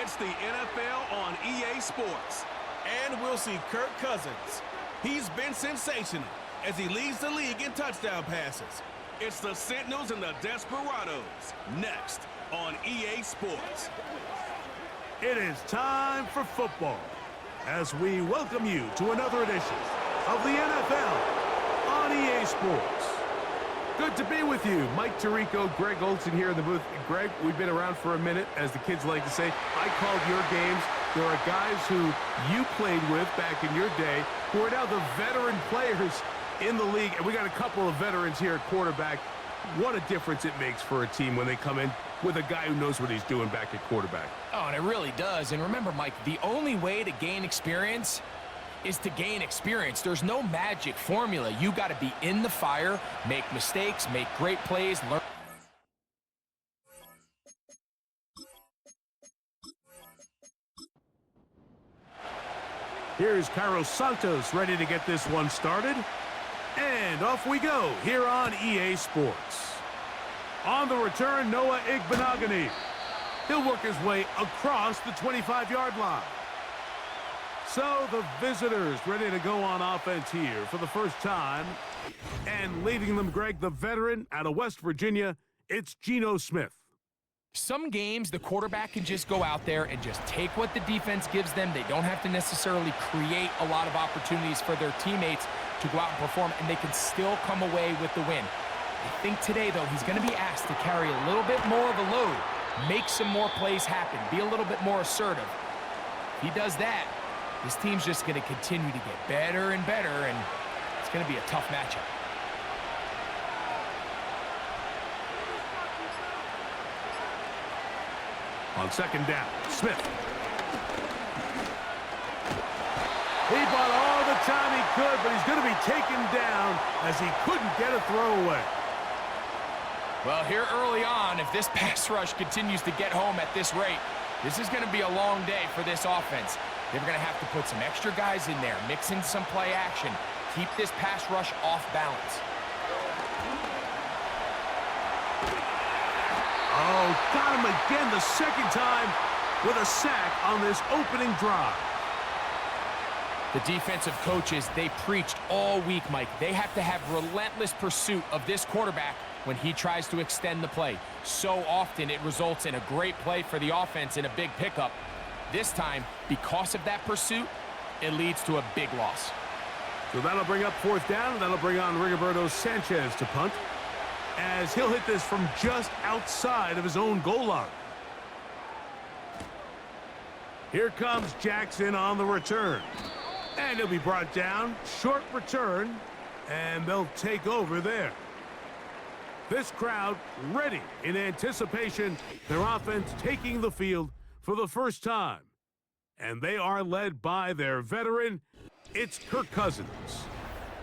It's the NFL on EA Sports. And we'll see Kirk Cousins. He's been sensational as he leads the league in touchdown passes. It's the Sentinels and the Desperados. Next on EA Sports. It is time for football as we welcome you to another edition of the NFL on EA Sports. Good to be with you. Mike Tirico, Greg Olson here in the booth. Greg, we've been around for a minute, as the kids like to say. I called your games. There are guys who you played with back in your day who are now the veteran players in the league. And we got a couple of veterans here at quarterback. What a difference it makes for a team when they come in with a guy who knows what he's doing back at quarterback. Oh, and it really does. And remember, Mike, the only way to gain experience is to gain experience. There's no magic formula. You got to be in the fire, make mistakes, make great plays, learn. Here's Carlos Santos ready to get this one started. And off we go here on EA Sports. On the return, Noah Igbenogany. He'll work his way across the 25-yard line. So the visitors ready to go on offense here for the first time. And leading them, Greg, the veteran out of West Virginia, it's Geno Smith. Some games, the quarterback can just go out there and just take what the defense gives them. They don't have to necessarily create a lot of opportunities for their teammates to go out and perform, and they can still come away with the win. I think today, though, he's going to be asked to carry a little bit more of a load, make some more plays happen, be a little bit more assertive. If he does that, this team's just going to continue to get better and better, and it's going to be a tough matchup. On second down, Smith. He bought all the time he could, but he's going to be taken down as he couldn't get a throwaway. Well, here early on, if this pass rush continues to get home at this rate, this is going to be a long day for this offense. They're going to have to put some extra guys in there, mix in some play action, keep this pass rush off balance. Oh, got him again the second time with a sack on this opening drive. The defensive coaches, they preached all week, Mike. They have to have relentless pursuit of this quarterback when he tries to extend the play. So often it results in a great play for the offense and a big pickup. This time, because of that pursuit, it leads to a big loss. So that'll bring up fourth down, and that'll bring on Rigoberto Sanchez to punt, as he'll hit this from just outside of his own goal line. Here comes Jackson on the return. And he'll be brought down. Short return, and they'll take over there. This crowd ready in anticipation. Their offense taking the field for the first time. And they are led by their veteran. It's Kirk Cousins.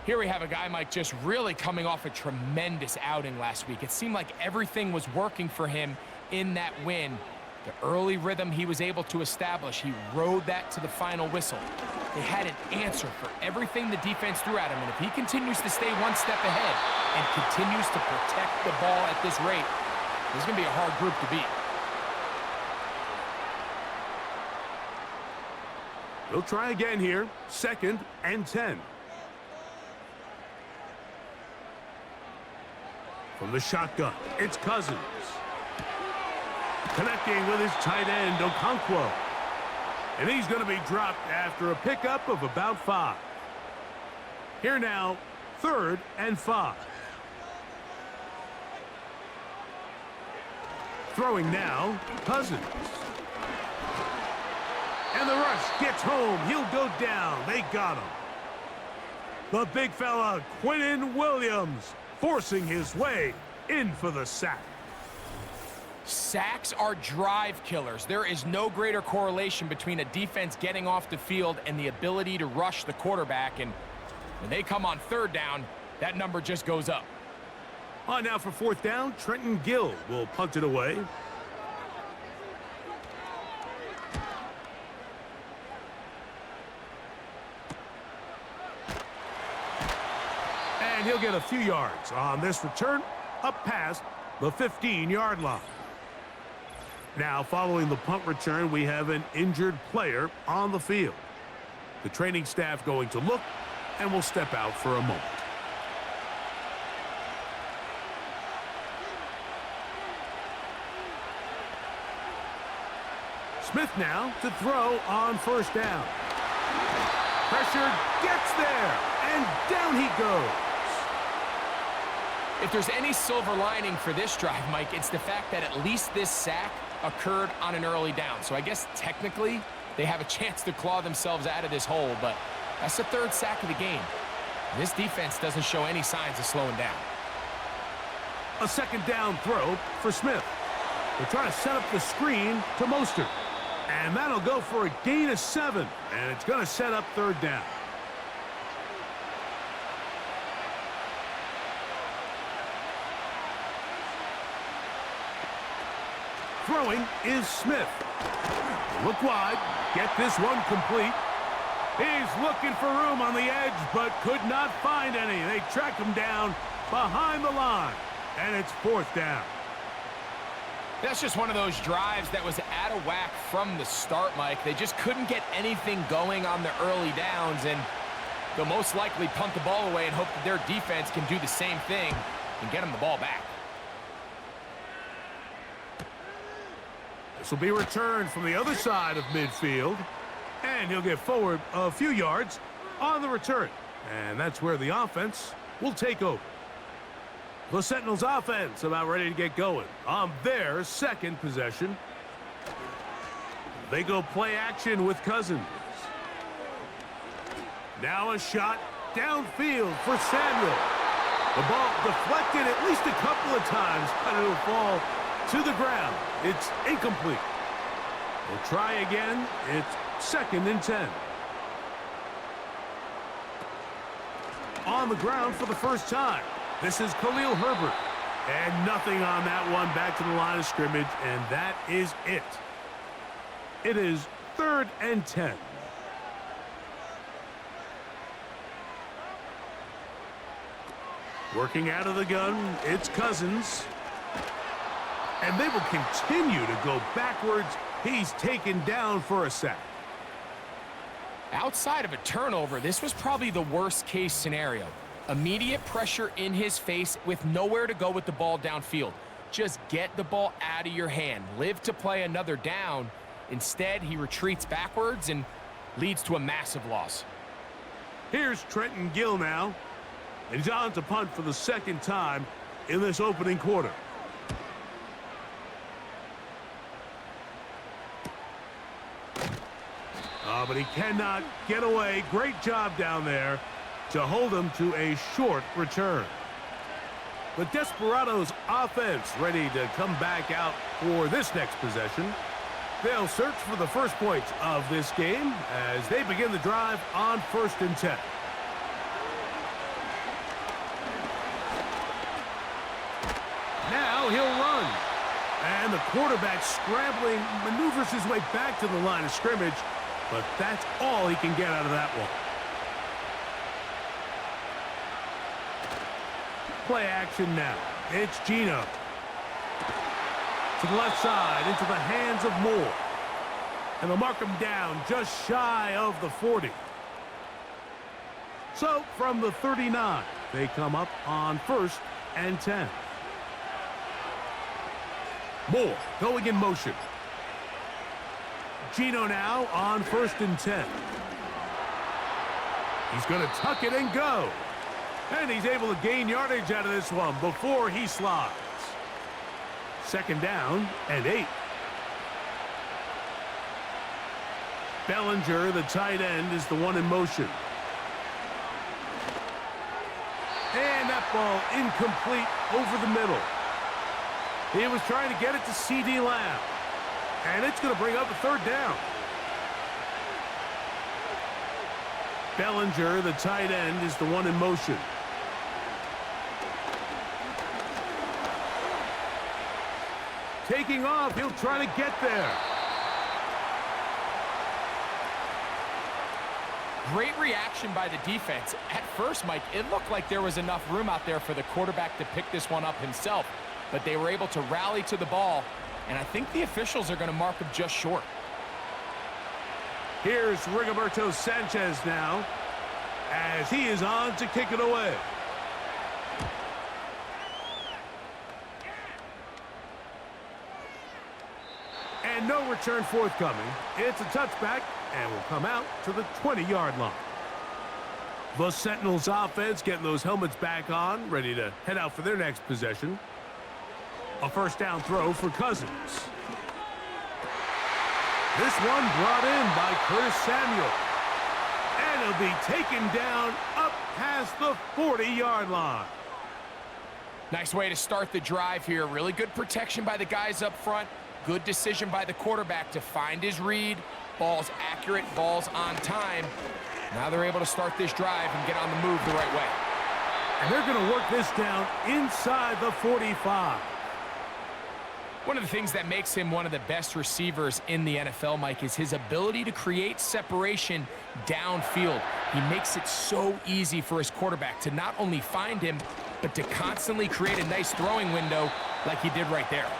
Here we have a guy, Mike, just really coming off a tremendous outing last week. It seemed like everything was working for him in that win. The early rhythm he was able to establish, he rode that to the final whistle. They had an answer for everything the defense threw at him, and if he continues to stay one step ahead and continues to protect the ball at this rate, this is going to be a hard group to beat. He'll try again here, 2nd and 10. From the shotgun, it's Cousins. Connecting with his tight end, Okonkwo. And he's going to be dropped after a pickup of about 5. Here now, 3rd and 5. Throwing now, Cousins. And the rush gets home. He'll go down. They got him. The big fella, Quinnen Williams, forcing his way in for the sack. Sacks are drive killers. There is no greater correlation between a defense getting off the field and the ability to rush the quarterback. And when they come on 3rd down, that number just goes up. On now for 4th down, Trenton Gill will punt it away. And he'll get a few yards on this return, up past the 15-yard line. Now, following the punt return, we have an injured player on the field. The training staff going to look and will step out for a moment. Smith now to throw on first down. Pressure gets there, and down he goes. If there's any silver lining for this drive, Mike, it's the fact that at least this sack occurred on an early down. So I guess technically they have a chance to claw themselves out of this hole, but that's the third sack of the game. This defense doesn't show any signs of slowing down. A second down throw for Smith. They're trying to set up the screen to Mostert. And that'll go for a gain of 7. And it's going to set up third down. Throwing is Smith. Look wide. Get this one complete. He's looking for room on the edge, but could not find any. They track him down behind the line. And it's fourth down. That's just one of those drives that was out of whack from the start, Mike. They just couldn't get anything going on the early downs, and they'll most likely punt the ball away and hope that their defense can do the same thing and get them the ball back. This will be returned from the other side of midfield, and he'll get forward a few yards on the return. And that's where the offense will take over. The Sentinels offense about ready to get going on their second possession. They go play action with Cousins. Now a shot downfield for Samuel. The ball deflected at least a couple of times, but it'll fall to the ground. It's incomplete. We'll try again. It's 2nd and 10. On the ground for the first time. This is Khalil Herbert. And nothing on that one, back to the line of scrimmage, and that is it. It is 3rd and 10. Working out of the gun, it's Cousins. And they will continue to go backwards. He's taken down for a sack. Outside of a turnover, this was probably the worst-case scenario. Immediate pressure in his face with nowhere to go with the ball downfield. Just get the ball out of your hand. Live to play another down. Instead, he retreats backwards and leads to a massive loss. Here's Trenton Gill now. And he's on to punt for the second time in this opening quarter. But he cannot get away. Great job down there to hold him to a short return. The Desperados offense ready to come back out for this next possession. They'll search for the first points of this game as they begin the drive on 1st and 10. Now he'll run. And the quarterback scrambling, maneuvers his way back to the line of scrimmage. But that's all he can get out of that one. Play action now. It's Gino. To the left side, into the hands of Moore. And they'll mark him down just shy of the 40. So, from the 39, they come up on 1st and 10. Moore going in motion. Gino now on 1st and 10. He's going to tuck it and go. And he's able to gain yardage out of this one before he slides. 2nd down and 8. Bellinger, the tight end, is the one in motion. And that ball incomplete over the middle. He was trying to get it to C.D. Lamb. And it's going to bring up a 3rd down. Bellinger, the tight end, is the one in motion. Taking off, he'll try to get there. Great reaction by the defense. At first, Mike, it looked like there was enough room out there for the quarterback to pick this one up himself, but they were able to rally to the ball and I think the officials are going to mark him just short. Here's Rigoberto Sanchez now, as he is on to kick it away. And no return forthcoming. It's a touchback and will come out to the 20-yard line. The Sentinels offense getting those helmets back on, ready to head out for their next possession. A first down throw for Cousins. This one brought in by Curtis Samuel. And he'll be taken down up past the 40-yard line. Nice way to start the drive here. Really good protection by the guys up front. Good decision by the quarterback to find his read. Ball's accurate, ball's on time. Now they're able to start this drive and get on the move the right way. And they're going to work this down inside the 45. One of the things that makes him one of the best receivers in the NFL, Mike, is his ability to create separation downfield. He makes it so easy for his quarterback to not only find him, but to constantly create a nice throwing window like he did right there.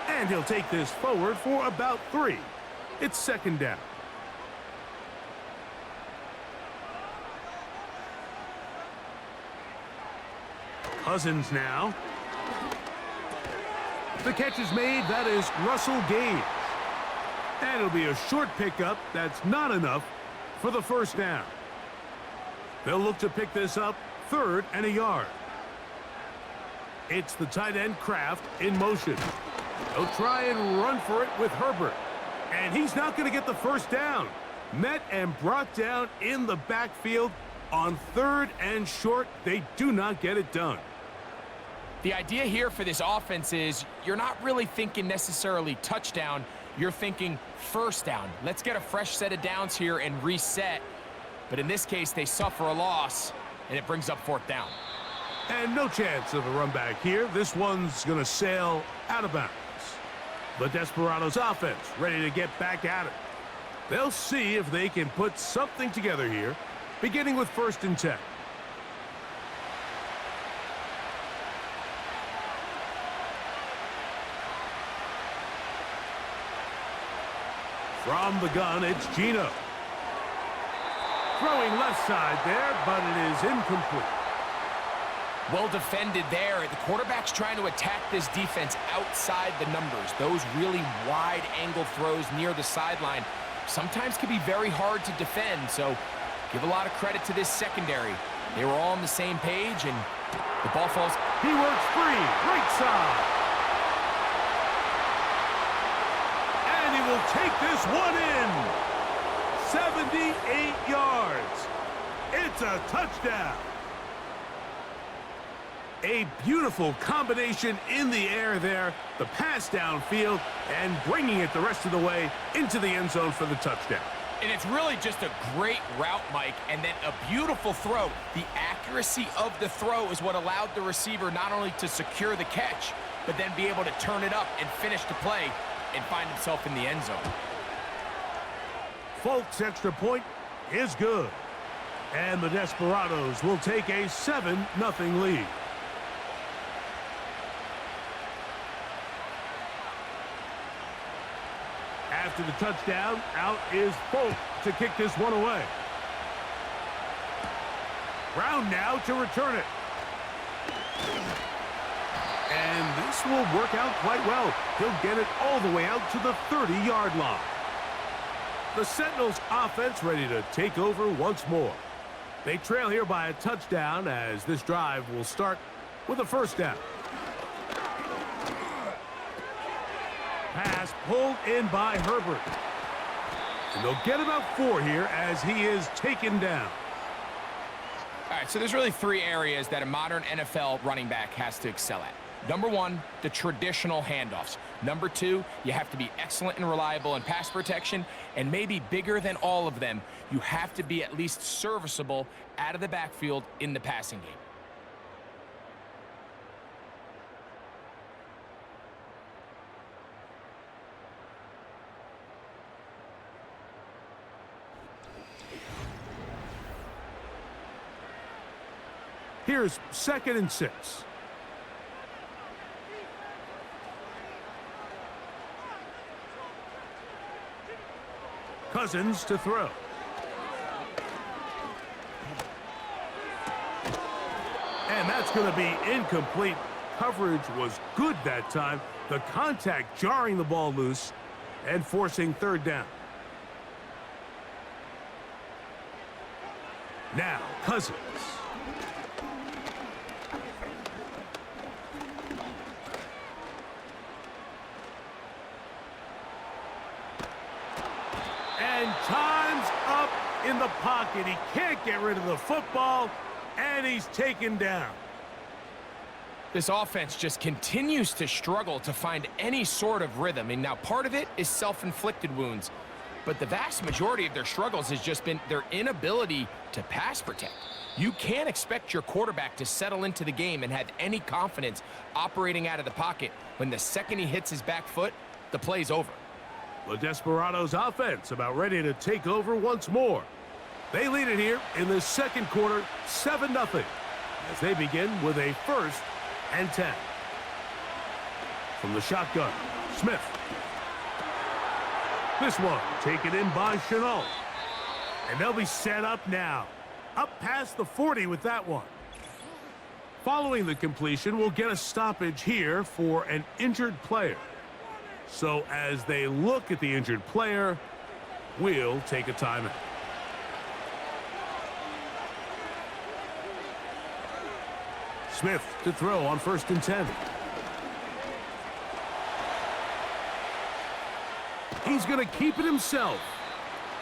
And he'll take this forward for about 3. It's second down. Cousins now. The catch is made. That is Russell Gage. And it'll be a short pickup. That's not enough for the first down. They'll look to pick this up 3rd and a yard. It's the tight end Kraft in motion. He'll try and run for it with Herbert. And he's not going to get the first down. Met and brought down in the backfield on 3rd and short. They do not get it done. The idea here for this offense is you're not really thinking necessarily touchdown. You're thinking first down. Let's get a fresh set of downs here and reset. But in this case, they suffer a loss, and it brings up 4th down. And no chance of a run back here. This one's going to sail out of bounds. The Desperados offense ready to get back at it. They'll see if they can put something together here, beginning with 1st and 10. From the gun, it's Gino. Throwing left side there, but it is incomplete. Well defended there. The quarterback's trying to attack this defense outside the numbers. Those really wide angle throws near the sideline sometimes can be very hard to defend, so give a lot of credit to this secondary. They were all on the same page, and the ball falls. He works free, right side. And he will take this one in. 78 yards. It's a touchdown. A beautiful combination in the air there. The pass downfield and bringing it the rest of the way into the end zone for the touchdown. And it's really just a great route, Mike, and then a beautiful throw. The accuracy of the throw is what allowed the receiver not only to secure the catch, but then be able to turn it up and finish the play and find himself in the end zone. Folk's extra point is good. And the Desperados will take a 7-0 lead. After the touchdown, out is Folk to kick this one away. Brown now to return it. And this will work out quite well. He'll get it all the way out to the 30-yard line. The Sentinels offense ready to take over once more. They trail here by a touchdown as this drive will start with a first down. Pass pulled in by Herbert. And they'll get about 4 here as he is taken down. All right, so there's really 3 areas that a modern NFL running back has to excel at. Number 1, the traditional handoffs. Number 2, you have to be excellent and reliable in pass protection. And maybe bigger than all of them, you have to be at least serviceable out of the backfield in the passing game. Here's 2nd and 6. Cousins to throw. And that's going to be incomplete. Coverage was good that time. The contact jarring the ball loose and forcing third down. Now, Cousins. And time's up in the pocket. He can't get rid of the football, and he's taken down. This offense just continues to struggle to find any sort of rhythm. And now part of it is self-inflicted wounds, but the vast majority of their struggles has just been their inability to pass protect. You can't expect your quarterback to settle into the game and have any confidence operating out of the pocket when the second he hits his back foot, the play's over. The Desperados offense about ready to take over once more. They lead it here in the second quarter, 7-0, as they begin with a 1st and 10. From the shotgun, Smith. This one taken in by Chenault. And they'll be set up now. Up past the 40 with that one. Following the completion, we'll get a stoppage here for an injured player. So as they look at the injured player, we'll take a timeout. Smith to throw on 1st and 10. He's going to keep it himself.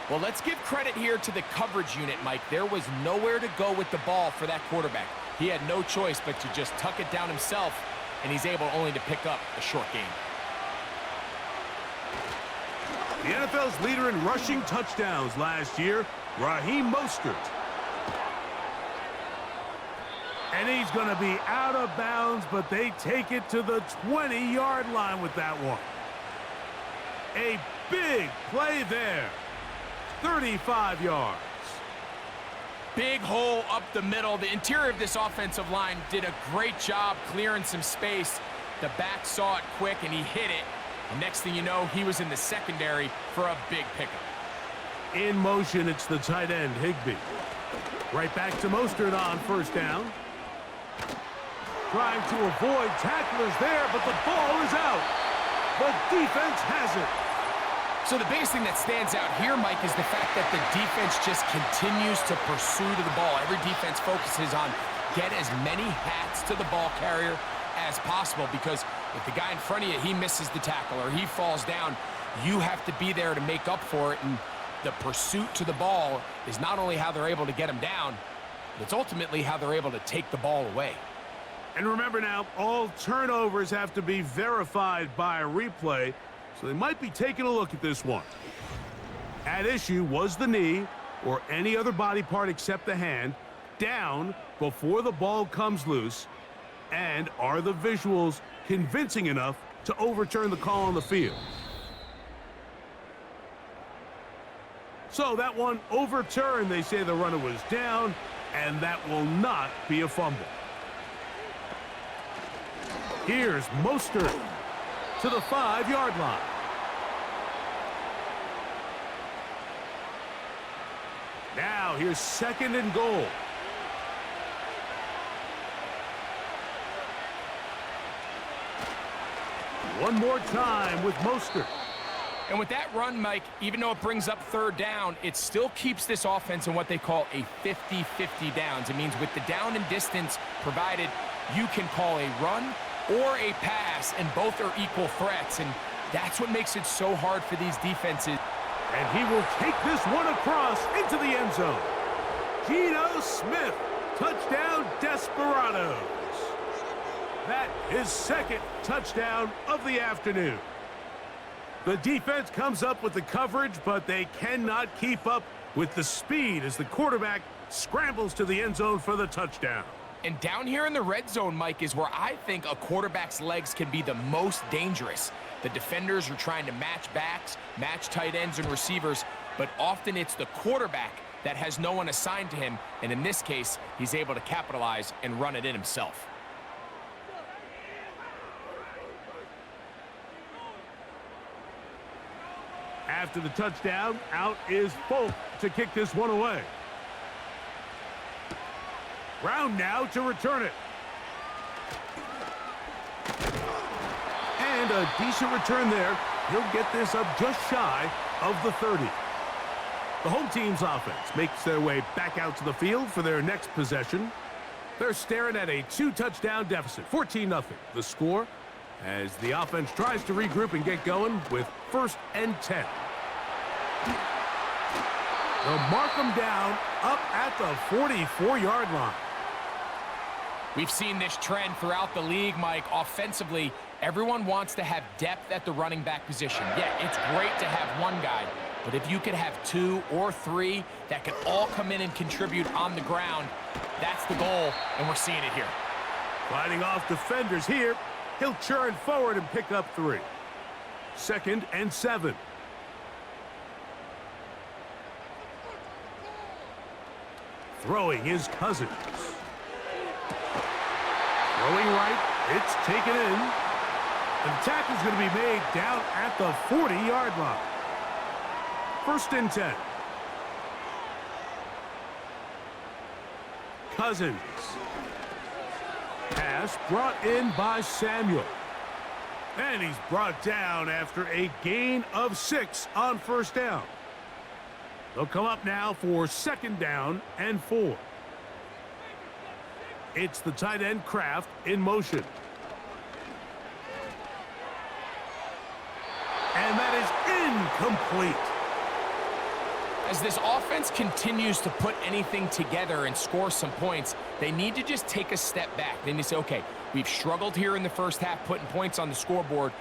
Well, let's give credit here to the coverage unit, Mike. There was nowhere to go with the ball for that quarterback. He had no choice but to just tuck it down himself, and he's able only to pick up a short gain. The NFL's leader in rushing touchdowns last year, Raheem Mostert. And he's going to be out of bounds, but they take it to the 20-yard line with that one. A big play there. 35 yards. Big hole up the middle. The interior of this offensive line did a great job clearing some space. The back saw it quick, and he hit it. And next thing you know, he was in the secondary for a big pickup. In motion, it's the tight end, Higbee. Right back to Mostert on 1st down. Trying to avoid tacklers there, but the ball is out. The defense has it. So the biggest thing that stands out here, Mike, is the fact that the defense just continues to pursue to the ball. Every defense focuses on get as many hats to the ball carrier as possible, because if the guy in front of you, he misses the tackle or he falls down, you have to be there to make up for it. And the pursuit to the ball is not only how they're able to get him down, but it's ultimately how they're able to take the ball away. And remember now, all turnovers have to be verified by a replay, so they might be taking a look at this one. At issue was the knee, or any other body part except the hand, down before the ball comes loose, and are the visuals convincing enough to overturn the call on the field? So that one overturned. They say the runner was down, and that will not be a fumble. Here's Mostert to the 5-yard line. Now here's 2nd and goal. One more time with Mostert. And with that run, Mike, even though it brings up 3rd down, it still keeps this offense in what they call a 50-50 downs. It means with the down and distance provided, you can call a run or a pass, and both are equal threats. And that's what makes it so hard for these defenses. And he will take this one across into the end zone. Geno Smith, touchdown Desperados. That is 2nd touchdown of the afternoon. The defense comes up with the coverage, but they cannot keep up with the speed as the quarterback scrambles to the end zone for the touchdown. And down here in the red zone, Mike, is where I think a quarterback's legs can be the most dangerous. The defenders are trying to match backs, match tight ends and receivers, but often it's the quarterback that has no one assigned to him, and in this case, he's able to capitalize and run it in himself. After After the touchdown, out is Folk to kick this one away. Brown now to return it. And a decent return there. He'll get this up just shy of the 30. The home team's offense makes their way back out to the field for their next possession. They're staring at a 2-touchdown deficit, 14-0. The score as the offense tries to regroup and get going with 1st and 10. They'll mark them down up at the 44-yard line. We've seen this trend throughout the league, Mike. Offensively, everyone wants to have depth at the running back position. Yeah, it's great to have one guy, but if you could have 2 or 3 that can all come in and contribute on the ground, that's the goal, and we're seeing it here. Fighting off defenders here. He'll churn forward and pick up 3. 2nd and 7. Throwing is Cousins. Throwing right, it's taken in. The tackle's going to be made down at the 40-yard line. 1st and 10. Cousins. Pass brought in by Samuel. And he's brought down after a gain of 6 on 1st down. They'll come up now for 2nd down and 4. It's the tight end Kraft in motion. And that is incomplete. As this offense continues to put anything together and score some points, they need to just take a step back. Then they say, okay, we've struggled here in the first half putting points on the scoreboard.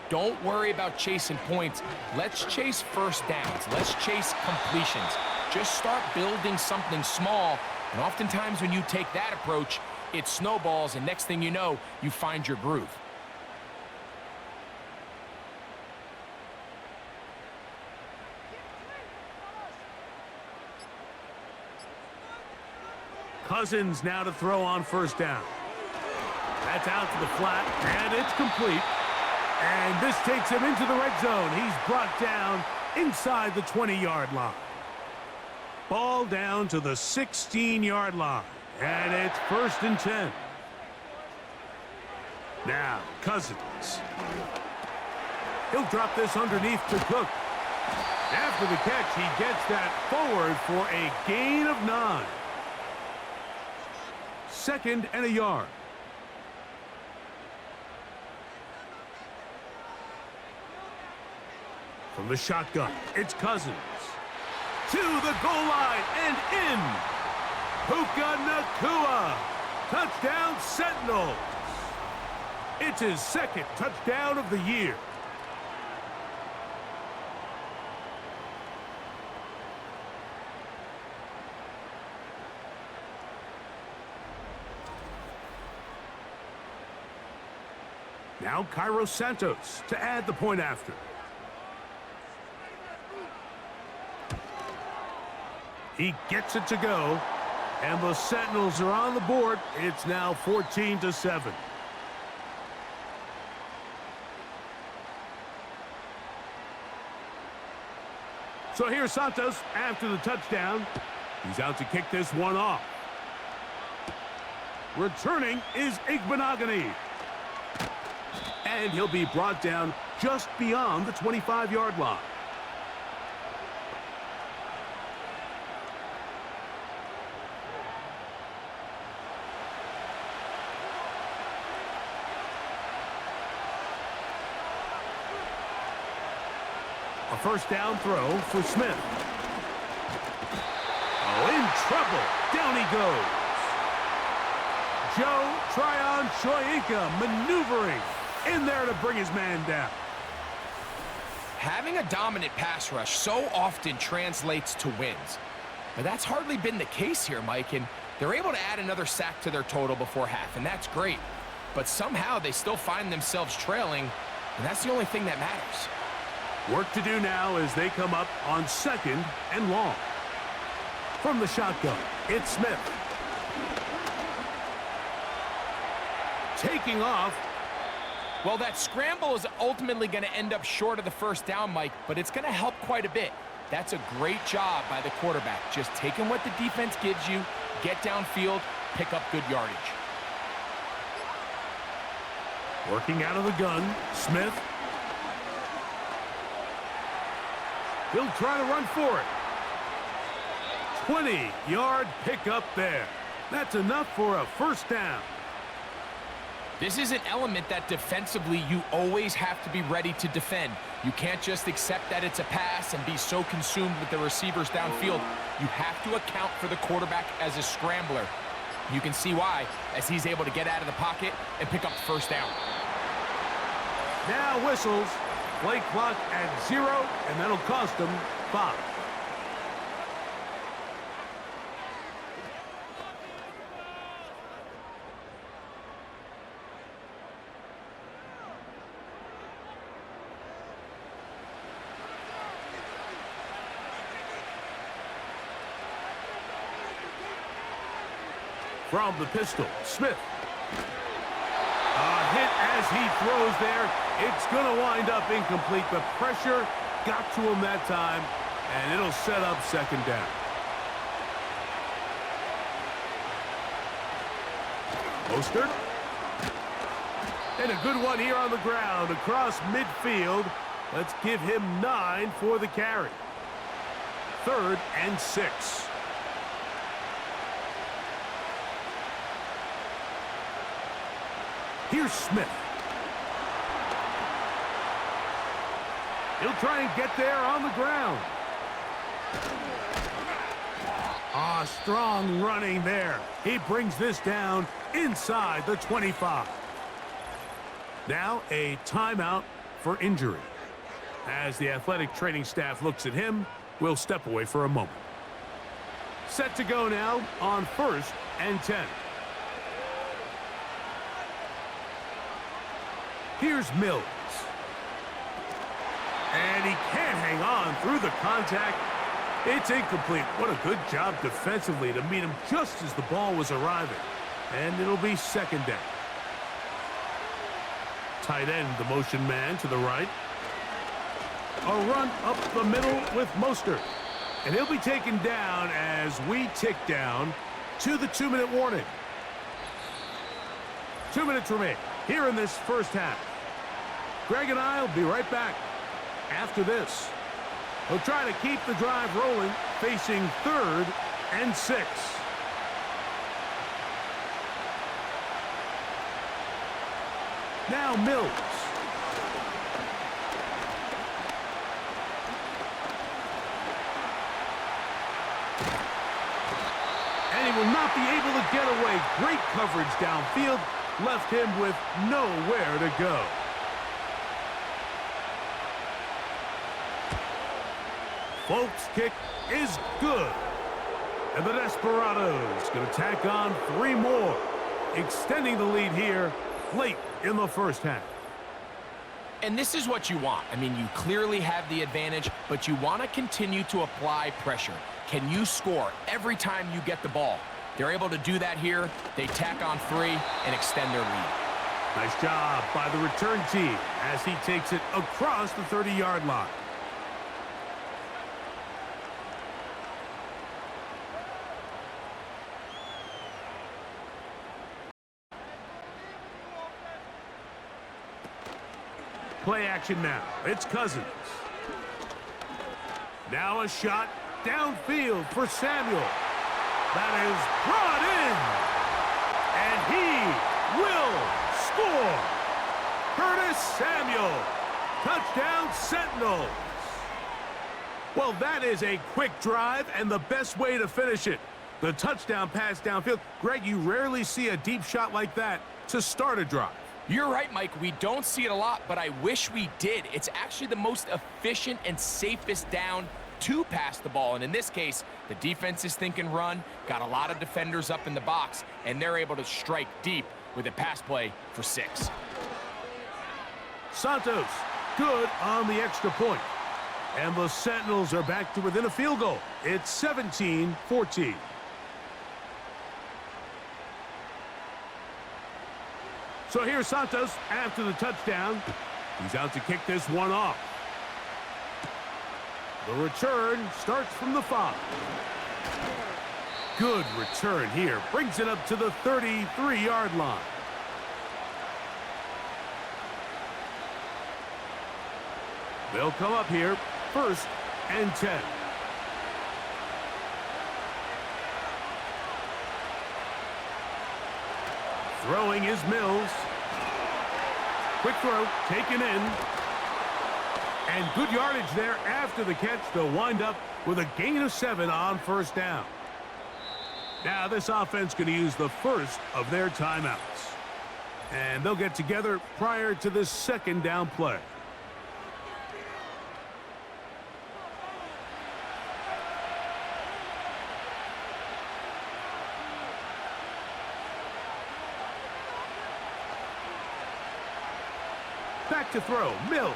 Don't worry about chasing points. Let's chase 1st downs. Let's chase completions. Just start building something small. And oftentimes when you take that approach, it snowballs, and next thing you know, you find your groove. Cousins now to throw on 1st down. That's out to the flat, and it's complete. And this takes him into the red zone. He's brought down inside the 20-yard line. Ball down to the 16-yard line. And it's 1st and 10. Now, Cousins. He'll drop this underneath to Cook. After the catch, he gets that forward for a gain of 9. 2nd and a yard. From the shotgun, it's Cousins. To the goal line and in. Puka Nacua. Touchdown Sentinels. It's his 2nd touchdown of the year. Now Cairo Santos to add the point after. He gets it to go, and the Sentinels are on the board. It's now 14-7. So here's Santos after the touchdown. He's out to kick this one off. Returning is Igbenogany. And he'll be brought down just beyond the 25-yard line. A 1st down throw for Smith. Oh, in trouble. Down he goes. Joe Tryon-Shoyinka maneuvering in there to bring his man down. Having a dominant pass rush so often translates to wins. But that's hardly been the case here, Mike, and they're able to add another sack to their total before half, and that's great. But somehow they still find themselves trailing, and that's the only thing that matters. Work to do now as they come up on 2nd and long. From the shotgun, it's Smith. Taking off, Well, that scramble is ultimately going to end up short of the first down, Mike, but it's going to help quite a bit. That's a great job by the quarterback, just taking what the defense gives you, get downfield, pick up good yardage. Working out of the gun, Smith. He'll try to run for it. 20-yard pickup there. That's enough for a first down. This is an element that defensively you always have to be ready to defend. You can't just accept that it's a pass and be so consumed with the receivers downfield. You have to account for the quarterback as a scrambler. You can see why, as he's able to get out of the pocket and pick up the first down. Now whistles. Play clock at 0, and that'll cost him 5. From the pistol, Smith. A hit as he throws there. It's going to wind up incomplete. The pressure got to him that time, and it'll set up second down. Mostert. And a good one here on the ground across midfield. Let's give him 9 for the carry. 3rd and 6. Here's Smith. He'll try and get there on the ground. Strong running there. He brings this down inside the 25. Now a timeout for injury. As the athletic training staff looks at him, we'll step away for a moment. Set to go now on 1st and 10. Here's Mills. And he can't hang on through the contact. It's incomplete. What a good job defensively to meet him just as the ball was arriving. And it'll be second down. Tight end, the motion man to the right. A run up the middle with Mostert. And he'll be taken down as we tick down to the 2-minute warning. 2 minutes remain here in this first half. Greg and I will be right back after this. He'll try to keep the drive rolling, facing 3rd and 6. Now Mills. And he will not be able to get away. Great coverage downfield. Left him with nowhere to go. Folks' kick is good. And the Desperados going to tack on 3 more, extending the lead here late in the first half. And this is what you want. I mean, you clearly have the advantage, but you want to continue to apply pressure. Can you score every time you get the ball? They're able to do that here. They tack on 3 and extend their lead. Nice job by the return team as he takes it across the 30-yard line. Play action now. It's Cousins. Now a shot downfield for Samuel. That is brought in. And he will score. Curtis Samuel. Touchdown Sentinels. Well, that is a quick drive and the best way to finish it. The touchdown pass downfield. Greg, you rarely see a deep shot like that to start a drive. You're right, Mike. We don't see it a lot, but I wish we did. It's actually the most efficient and safest down to pass the ball. And in this case, the defense is thinking run, got a lot of defenders up in the box, and they're able to strike deep with a pass play for 6. Santos, good on the extra point. And the Sentinels are back to within a field goal. It's 17-14. So here's Santos after the touchdown. He's out to kick this one off. The return starts from the 5. Good return here. Brings it up to the 33-yard line. They'll come up here, 1st and 10. Throwing is Mills. Quick throw, taken in. And good yardage there after the catch. They'll wind up with a gain of 7 on 1st down. Now this offense going to use the first of their timeouts. And they'll get together prior to this 2nd down play. Back to throw, Mills.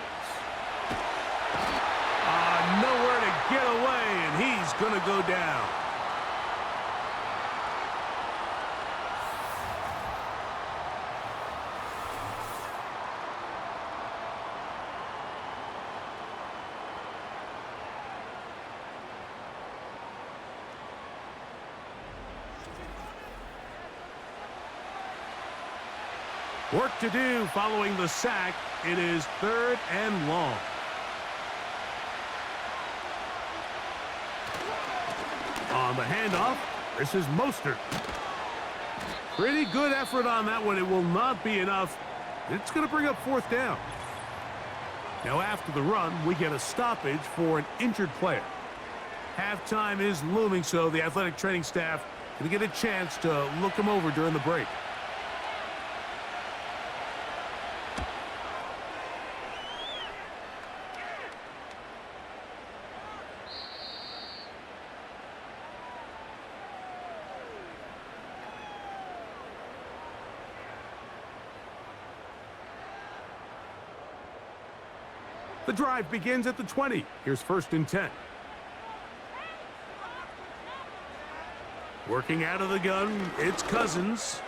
Nowhere to get away, and he's going to go down. Work to do following the sack. It is 3rd and long. On the handoff, this is Mostert. Pretty good effort on that one. It will not be enough. It's going to bring up 4th down. Now after the run, we get a stoppage for an injured player. Halftime is looming, so the athletic training staff going to get a chance to look him over during the break. The drive begins at the 20. Here's 1st and 10. Working out of the gun, it's Cousins.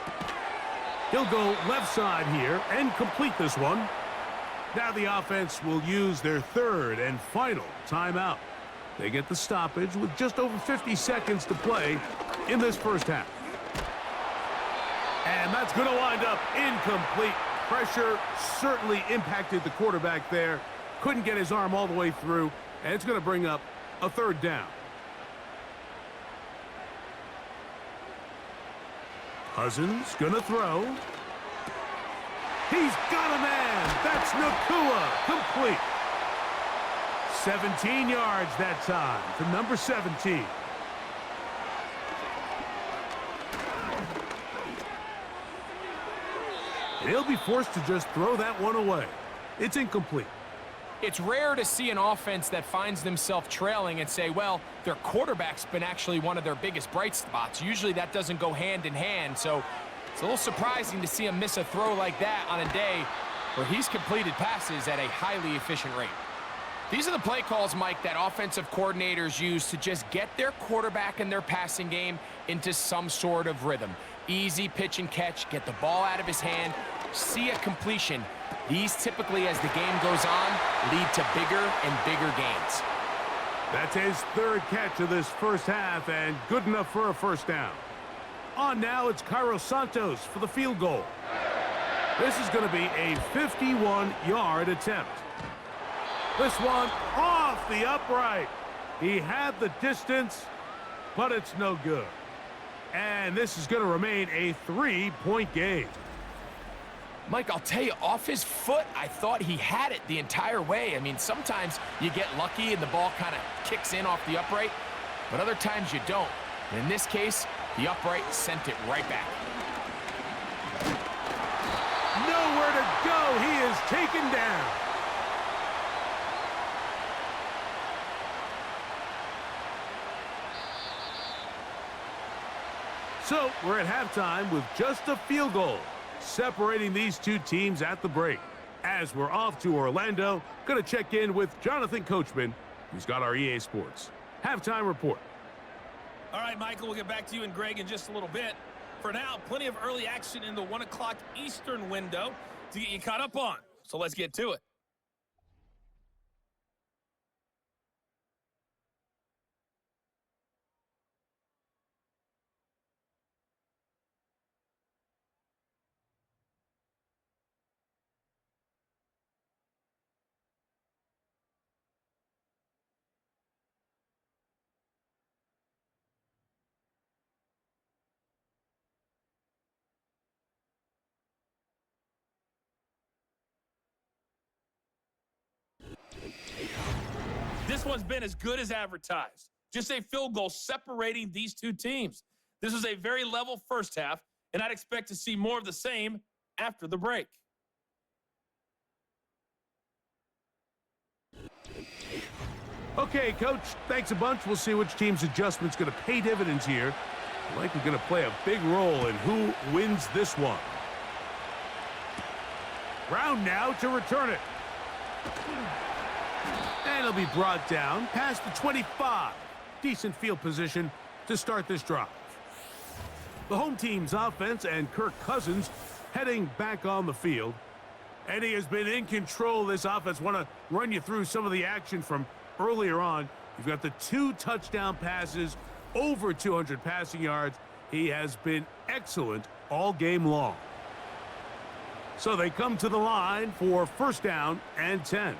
He'll go left side here and complete this one. Now the offense will use their 3rd and final timeout. They get the stoppage with just over 50 seconds to play in this 1st half. And that's going to wind up incomplete. Pressure certainly impacted the quarterback there. Couldn't get his arm all the way through, and it's going to bring up a 3rd down. Cousins going to throw. He's got a man. That's Nakua. Complete. 17 yards that time for number 17. And he'll be forced to just throw that one away. It's incomplete. It's rare to see an offense that finds themselves trailing and say, well, their quarterback's been actually one of their biggest bright spots. Usually that doesn't go hand in hand, so it's a little surprising to see him miss a throw like that on a day where he's completed passes at a highly efficient rate. These are the play calls, Mike, that offensive coordinators use to just get their quarterback and their passing game into some sort of rhythm. Easy pitch and catch, get the ball out of his hand, see a completion. These typically, as the game goes on, lead to bigger and bigger gains. That's his 3rd catch of this 1st half, and good enough for a 1st down. On now, it's Cairo Santos for the field goal. This is going to be a 51-yard attempt. This one off the upright. He had the distance, but it's no good. And this is going to remain a 3-point game. Mike, I'll tell you, off his foot, I thought he had it the entire way. I mean, sometimes you get lucky and the ball kind of kicks in off the upright, but other times you don't. And in this case, the upright sent it right back. Nowhere to go. He is taken down. So we're at halftime with just a field goal separating these two teams at the break. As we're off to Orlando, going to check in with Jonathan Coachman, who's got our EA Sports halftime report. All right, Michael, we'll get back to you and Greg in just a little bit. for now. Plenty of early action in the 1 o'clock Eastern window to get you caught up on. So let's get to it. This one's been as good as advertised. Just a field goal separating these two teams. This was a very level first half, and I'd expect to see more of the same after the break. Okay, Coach, thanks a bunch. We'll see which team's adjustment's going to pay dividends here. Likely going to play a big role in who wins this one. Brown now to return it. And it'll be brought down past the 25. Decent field position to start this drive. The home team's offense and Kirk Cousins heading back on the field. And he has been in control of this offense. Want to run you through some of the action from earlier on. You've got the 2 touchdown passes, over 200 passing yards. He has been excellent all game long. So they come to the line for first down and 10.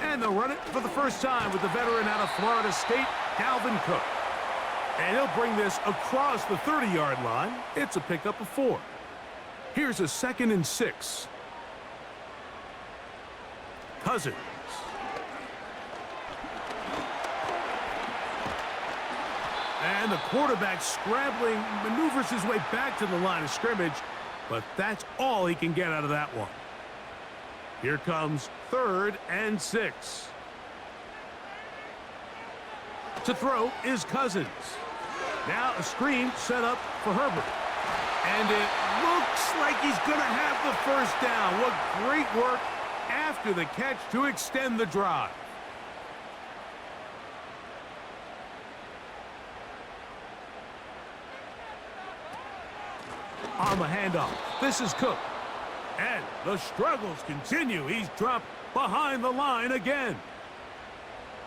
And they'll run it for the first time with the veteran out of Florida State, Dalvin Cook. And he'll bring this across the 30-yard line. It's a pickup of 4. Here's a 2nd and 6. Cousins. And the quarterback scrambling, maneuvers his way back to the line of scrimmage, but that's all he can get out of that one. Here comes 3rd and 6. To throw is Cousins. Now a screen set up for Herbert. And it looks like he's going to have the first down. What great work after the catch to extend the drive. On the handoff, this is Cook. And the struggles continue. He's dropped behind the line again.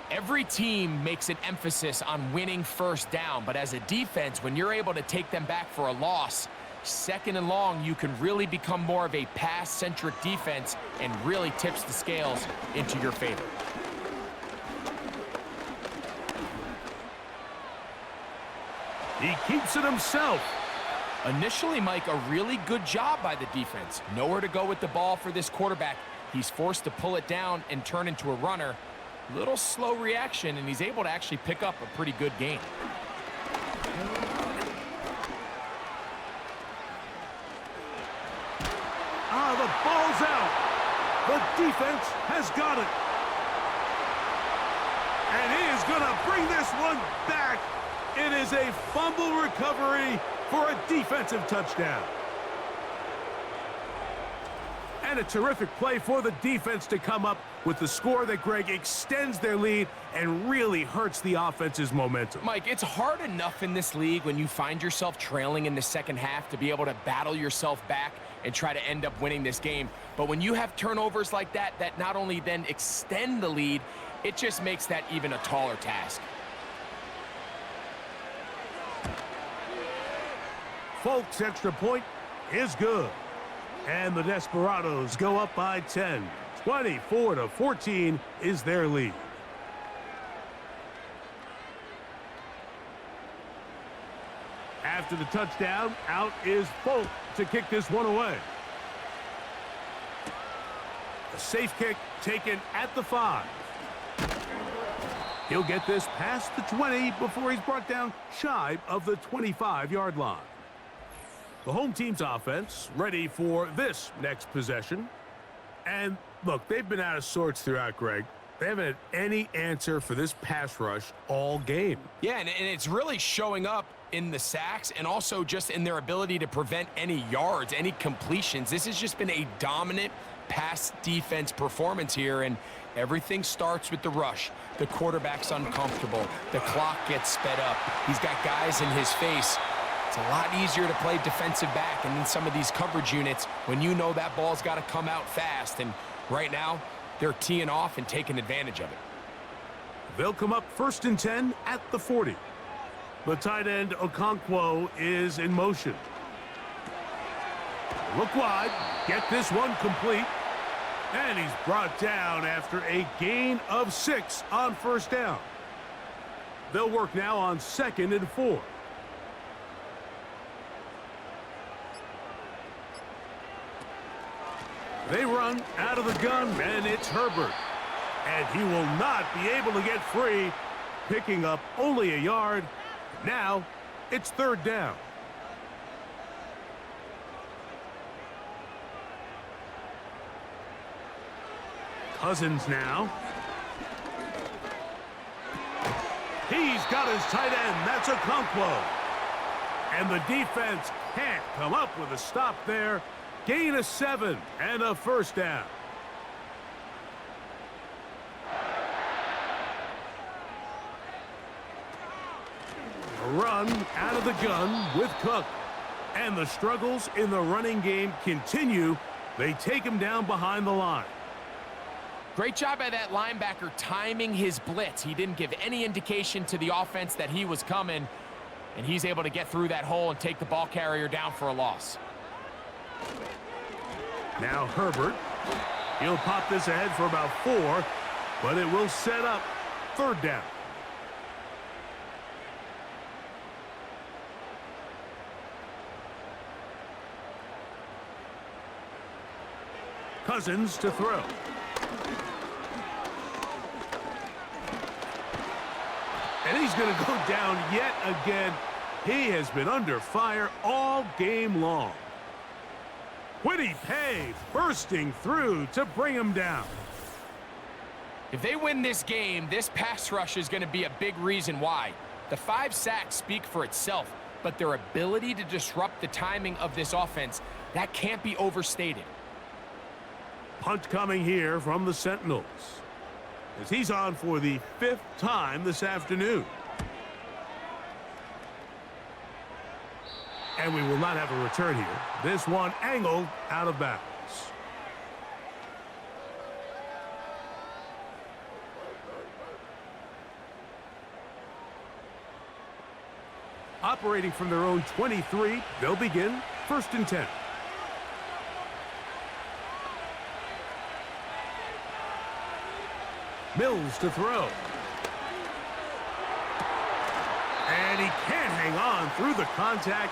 Every team makes an emphasis on winning first down, but as a defense, when you're able to take them back for a loss, 2nd and long, you can really become more of a pass-centric defense and really tips the scales into your favor. He keeps it himself. Initially, Mike, a really good job by the defense. Nowhere to go with the ball for this quarterback. He's forced to pull it down and turn into a runner. Little slow reaction, and he's able to actually pick up a pretty good gain. The ball's out. The defense has got it. And he is going to bring this one back. It is a fumble recovery for a defensive touchdown. And a terrific play for the defense to come up with the score that, Greg, extends their lead and really hurts the offense's momentum. Mike, it's hard enough in this league when you find yourself trailing in the second half to be able to battle yourself back and try to end up winning this game. But when you have turnovers like that, that not only then extend the lead, it just makes that even a taller task. Folks' extra point is good. And the Desperados go up by 10. 24-14 is their lead. After the touchdown, out is Folk to kick this one away. A safe kick taken at the 5. He'll get this past the 20 before he's brought down shy of the 25-yard line. The home team's offense ready for this next possession. And look, they've been out of sorts throughout, Greg. They haven't had any answer for this pass rush all game. Yeah, and it's really showing up in the sacks and also just in their ability to prevent any yards, any completions. This has just been a dominant pass defense performance here, and everything starts with the rush. The quarterback's uncomfortable. The clock gets sped up. He's got guys in his face. It's a lot easier to play defensive back and in some of these coverage units when you know that ball's got to come out fast. And right now, they're teeing off and taking advantage of it. They'll come up 1st and 10 at the 40. The tight end, Okonkwo, is in motion. Look wide. Get this one complete. And he's brought down after a gain of 6 on 1st down. They'll work now on 2nd and 4. They run out of the gun, and it's Herbert. And he will not be able to get free, picking up only a yard. Now, it's 3rd down. Cousins now. He's got his tight end. That's Okonkwo. And the defense can't come up with a stop there. Gain of 7 and a 1st down. A run out of the gun with Cook. And the struggles in the running game continue. They take him down behind the line. Great job by that linebacker timing his blitz. He didn't give any indication to the offense that he was coming, and he's able to get through that hole and take the ball carrier down for a loss. Now Herbert. He'll pop this ahead for about 4, but it will set up 3rd down. Cousins to throw. And he's going to go down yet again. He has been under fire all game long. Kwity Paye bursting through to bring him down. If they win this game, this pass rush is going to be a big reason why. The 5 sacks speak for itself, but their ability to disrupt the timing of this offense, that can't be overstated. Punt coming here from the Sentinels, as he's on for the 5th time this afternoon. And we will not have a return here. This one angled out of bounds. Operating from their own 23, they'll begin 1st and 10. Mills to throw. And he can't hang on through the contact.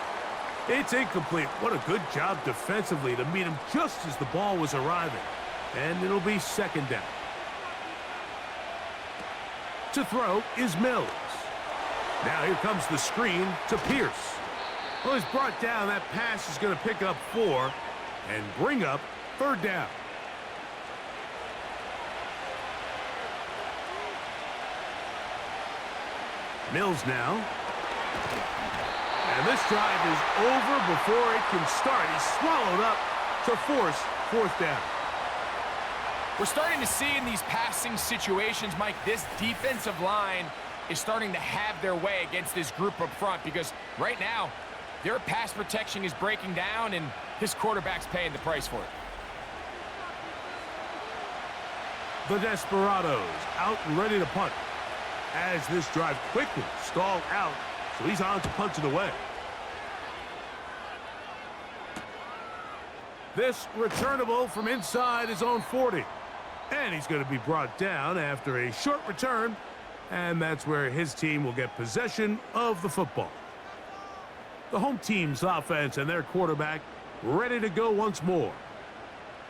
It's incomplete. What a good job defensively to meet him just as the ball was arriving. And it'll be 2nd down. To throw is Mills. Now here comes the screen to Pierce. Well, he's brought down. That pass is going to pick up 4 and bring up 3rd down. Mills now. And this drive is over before it can start. He's swallowed up to force 4th down. We're starting to see in these passing situations, Mike, this defensive line is starting to have their way against this group up front, because right now their pass protection is breaking down and this quarterback's paying the price for it. The Desperados out and ready to punt, as this drive quickly stalled out, so he's on to punt it away. This returnable from inside his own 40. And he's going to be brought down after a short return, and that's where his team will get possession of the football. The home team's offense and their quarterback ready to go once more.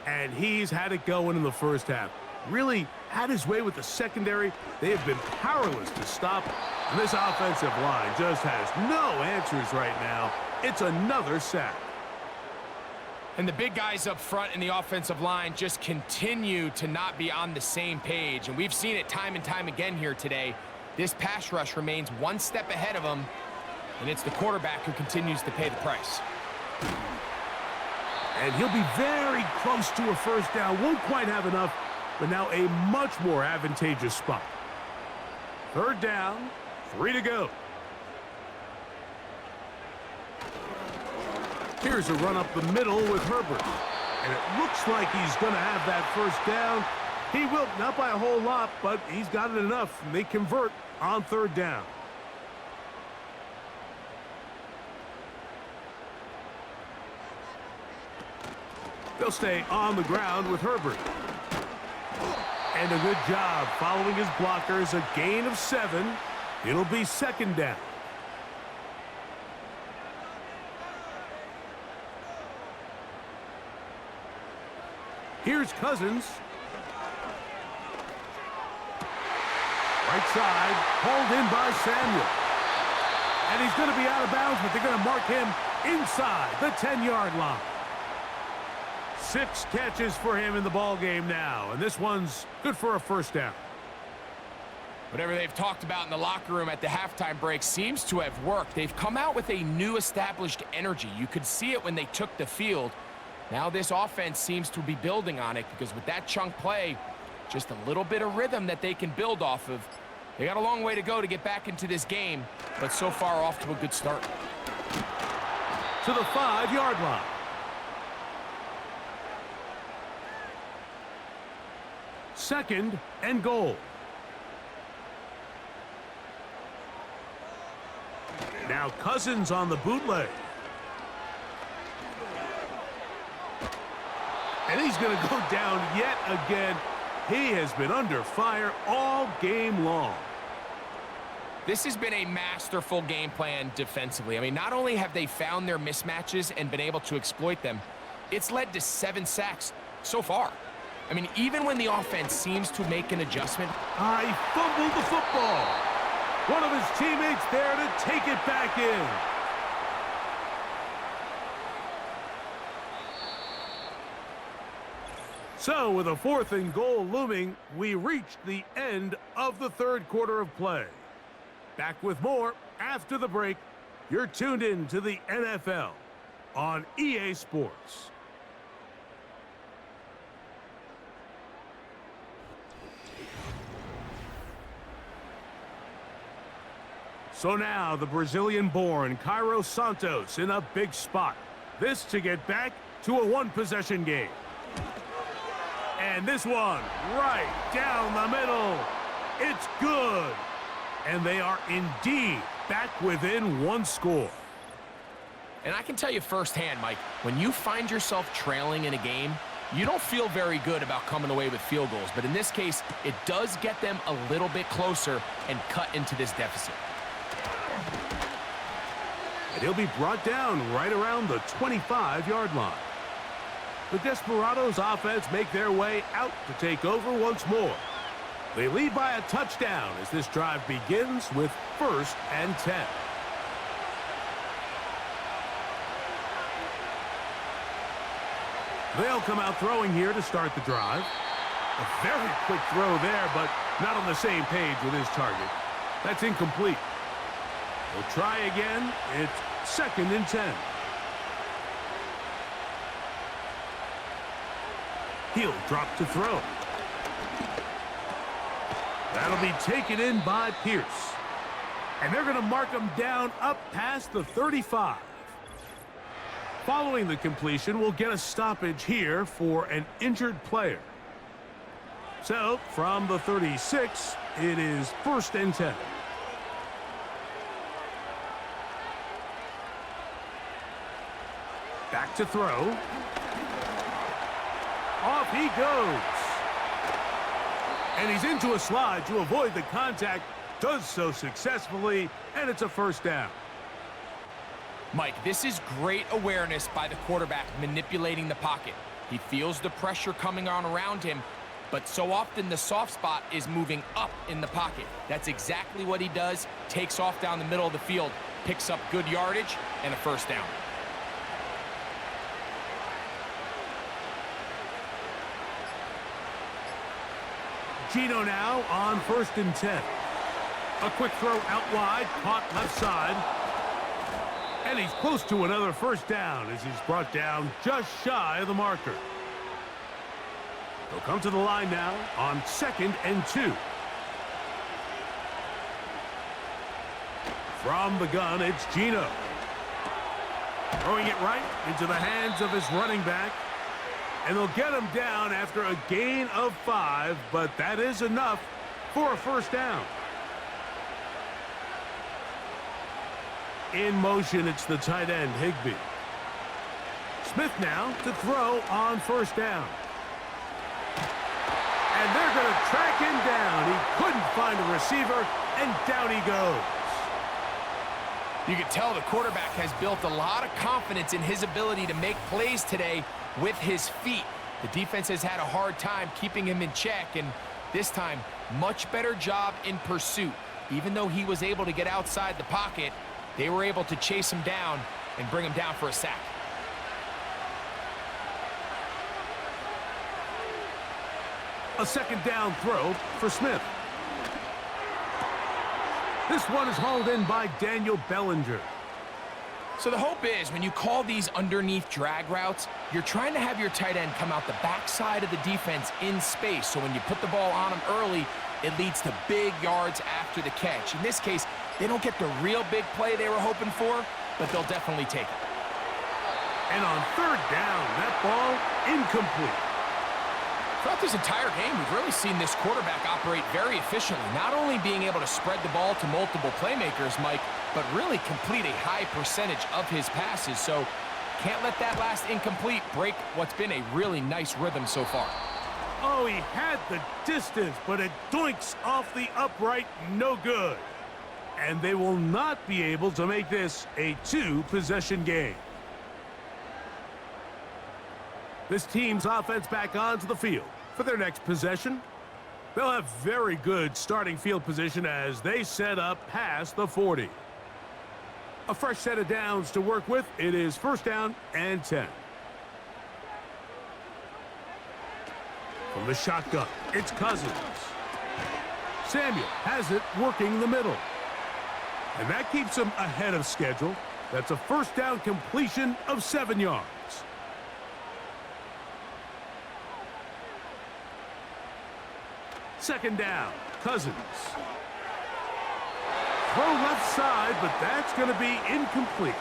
And he's had it going in the 1st half. Really had his way with the secondary. They have been powerless to stop him. And this offensive line just has no answers right now. It's another sack. And the big guys up front in the offensive line just continue to not be on the same page. And we've seen it time and time again here today. This pass rush remains one step ahead of them, and it's the quarterback who continues to pay the price. And he'll be very close to a first down. Won't quite have enough, but now a much more advantageous spot. Third down, 3 to go. Here's a run up the middle with Herbert. And it looks like he's going to have that first down. He will, not by a whole lot, but he's got it enough. And they convert on third down. They'll stay on the ground with Herbert. And a good job following his blockers. A gain of 7. It'll be second down. Here's Cousins. Right side, hauled in by Samuel. And he's going to be out of bounds, but they're going to mark him inside the 10-yard line. 6 catches for him in the ball game now, and this one's good for a first down. Whatever they've talked about in the locker room at the halftime break seems to have worked. They've come out with a new established energy. You could see it when they took the field. Now this offense seems to be building on it because with that chunk play, just a little bit of rhythm that they can build off of. They got a long way to go to get back into this game, but so far off to a good start. To the 5-yard line. Second and goal. Now Cousins on the bootleg. And he's going to go down yet again. He has been under fire all game long. This has been a masterful game plan defensively. I mean, not only have they found their mismatches and been able to exploit them, it's led to 7 sacks so far. I mean, even when the offense seems to make an adjustment. He fumbled the football. One of his teammates there to take it back in. So, with a 4th and goal looming, we reach the end of the third quarter of play. Back with more after the break. You're tuned in to the NFL on EA Sports. So now the Brazilian-born Cairo Santos in a big spot. This to get back to a one-possession game. And this one right down the middle. It's good. And they are indeed back within 1 score. And I can tell you firsthand, Mike, when you find yourself trailing in a game, you don't feel very good about coming away with field goals. But in this case, it does get them a little bit closer and cut into this deficit. And he'll be brought down right around the 25-yard line. The Desperados offense make their way out to take over once more. They lead by a touchdown as this drive begins with 1st and 10. They'll come out throwing here to start the drive. A very quick throw there, but not on the same page with his target. That's incomplete. They'll try again. It's 2nd and 10. He'll drop to throw. That'll be taken in by Pierce. And they're going to mark him down up past the 35. Following the completion, we'll get a stoppage here for an injured player. So, from the 36, it is 1st and 10. Back to throw. Off he goes. And he's into a slide to avoid the contact. Does so successfully, and it's a 1st down. Mike, this is great awareness by the quarterback manipulating the pocket. He feels the pressure coming on around him, but so often the soft spot is moving up in the pocket. That's exactly what he does. Takes off down the middle of the field, picks up good yardage, and a 1st down. Gino now on 1st and 10. A quick throw out wide, caught left side. And he's close to another first down as he's brought down just shy of the marker. They'll come to the line now on 2nd and 2. From the gun, it's Gino. Throwing it right into the hands of his running back. And they'll get him down after a gain of 5, but that is enough for a first down. In motion, it's the tight end, Higbee. Smith now to throw on first down. And they're going to track him down. He couldn't find a receiver, and down he goes. You can tell the quarterback has built a lot of confidence in his ability to make plays today with his feet. The defense has had a hard time keeping him in check, and this time, much better job in pursuit. Even though he was able to get outside the pocket, they were able to chase him down and bring him down for a sack. A second down throw for Smith. This one is hauled in by Daniel Bellinger. So the hope is when you call these underneath drag routes, you're trying to have your tight end come out the backside of the defense in space. So when you put the ball on him early, it leads to big yards after the catch. In this case, they don't get the real big play they were hoping for, but they'll definitely take it. And on third down, that ball incomplete. Throughout this entire game, we've really seen this quarterback operate very efficiently, not only being able to spread the ball to multiple playmakers, Mike, but really complete a high percentage of his passes. So can't let that last incomplete break what's been a really nice rhythm so far. Oh, he had the distance, but it doinks off the upright, no good. And they will not be able to make this a 2-possession game. This team's offense back onto the field for their next possession. They'll have very good starting field position as they set up past the 40. A fresh set of downs to work with. It is first down and 10. From the shotgun, it's Cousins. Samuel has it working the middle. And that keeps him ahead of schedule. That's a first down completion of 7 yards. Second down, Cousins. Throw left side, but that's going to be incomplete.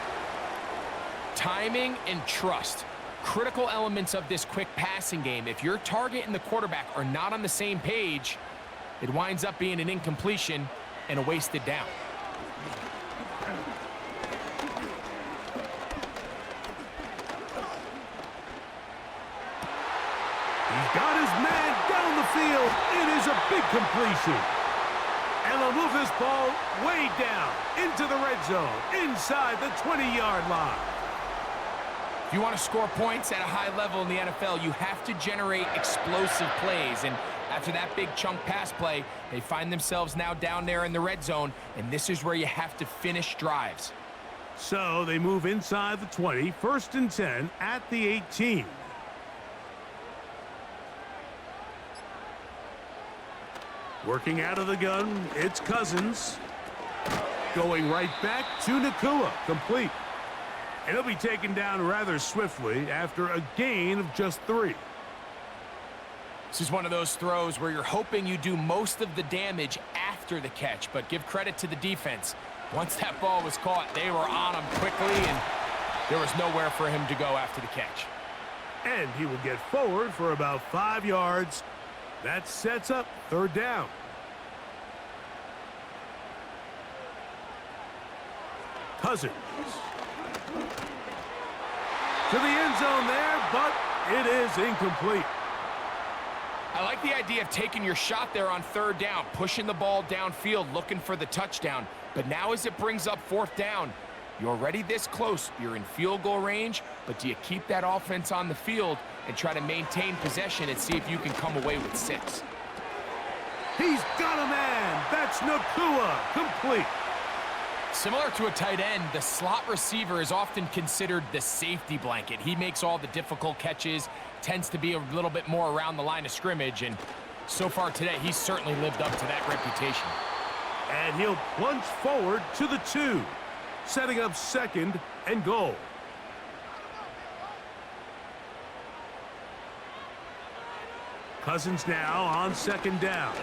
Timing and trust. Critical elements of this quick passing game. If your target and the quarterback are not on the same page, it winds up being an incompletion and a wasted down. He's got his man down the field. It is a big completion. And they'll move this ball way down into the red zone, inside the 20-yard line. If you want to score points at a high level in the NFL, you have to generate explosive plays. And after that big chunk pass play, they find themselves now down there in the red zone, and this is where you have to finish drives. So they move inside the 20, first and 10 at the 18. Working out of the gun, it's Cousins. Going right back to Nakua, complete. And he'll be taken down rather swiftly after a gain of just 3. This is one of those throws where you're hoping you do most of the damage after the catch, but give credit to the defense. Once that ball was caught, they were on him quickly, and there was nowhere for him to go after the catch. And he will get forward for about 5 yards. That sets up third down. Cousins. To the end zone there, but it is incomplete. I like the idea of taking your shot there on third down, pushing the ball downfield, looking for the touchdown. But now as it brings up fourth down, you're already this close. You're in field goal range, but do you keep that offense on the field and try to maintain possession and see if you can come away with 6? He's got a man. That's Nakua, complete. Similar to a tight end, the slot receiver is often considered the safety blanket. He makes all the difficult catches, tends to be a little bit more around the line of scrimmage, and so far today, he's certainly lived up to that reputation. And he'll plunge forward to the 2. setting up 2nd and goal. Cousins now on 2nd down.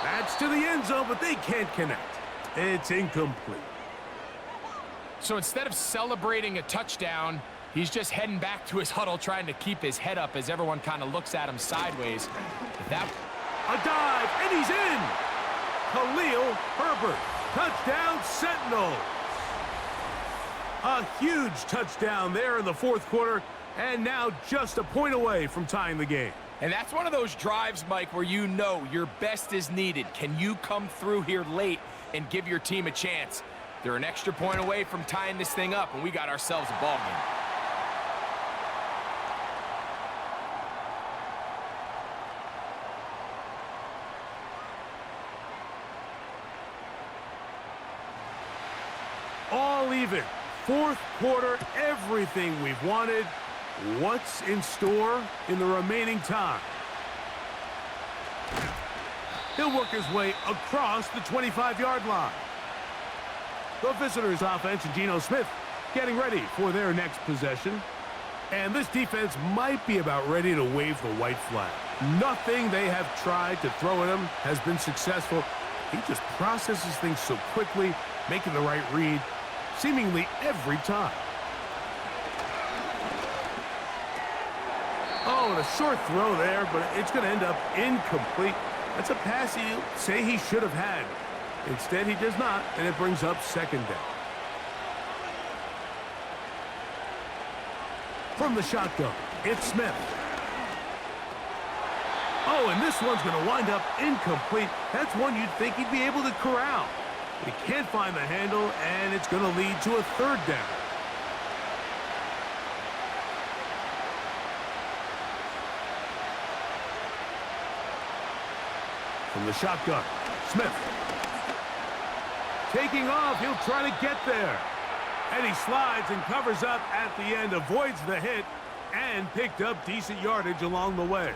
That's to the end zone, but they can't connect. It's incomplete. So instead of celebrating a touchdown, he's just heading back to his huddle trying to keep his head up as everyone kind of looks at him sideways. A dive, and he's in! Khalil Herbert, touchdown Sentinels! A huge touchdown there in the 4th quarter, and now just a point away from tying the game. And that's one of those drives, Mike, where you know your best is needed. Can you come through here late and give your team a chance? They're an extra point away from tying this thing up, and we got ourselves a ball game. All even. 4th quarter, everything we've wanted. What's in store in the remaining time? He'll work his way across the 25-yard line. The visitors' offense and Geno Smith getting ready for their next possession. And this defense might be about ready to wave the white flag. Nothing they have tried to throw at him has been successful. He just processes things so quickly, making the right read seemingly every time. Oh, and a short throw there, but it's going to end up incomplete. That's a pass he'll say he should have had. Instead, he does not, and it brings up 2nd down. From the shotgun, it's Smith. Oh, and this one's going to wind up incomplete. That's one you'd think he'd be able to corral. He can't find the handle, and it's going to lead to a 3rd down. From the shotgun, Smith. Taking off, he'll try to get there. And he slides and covers up at the end, avoids the hit, and picked up decent yardage along the way.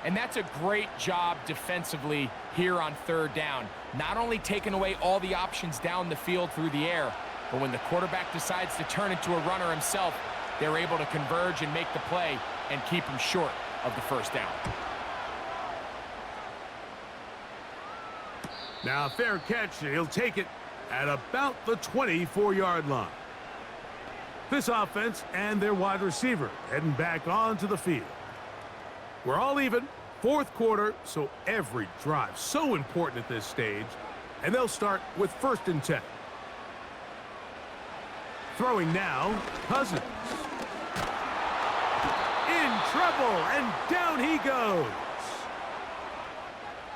And that's a great job defensively here on 3rd down. Not only taking away all the options down the field through the air, but when the quarterback decides to turn into a runner himself, they're able to converge and make the play and keep him short of the 1st down. Now, fair catch, and he'll take it at about the 24-yard line. This offense and their wide receiver heading back onto the field. We're all even, 4th quarter, so every drive so important at this stage. And they'll start with 1st and 10. Throwing now, Cousins. In trouble, and down he goes.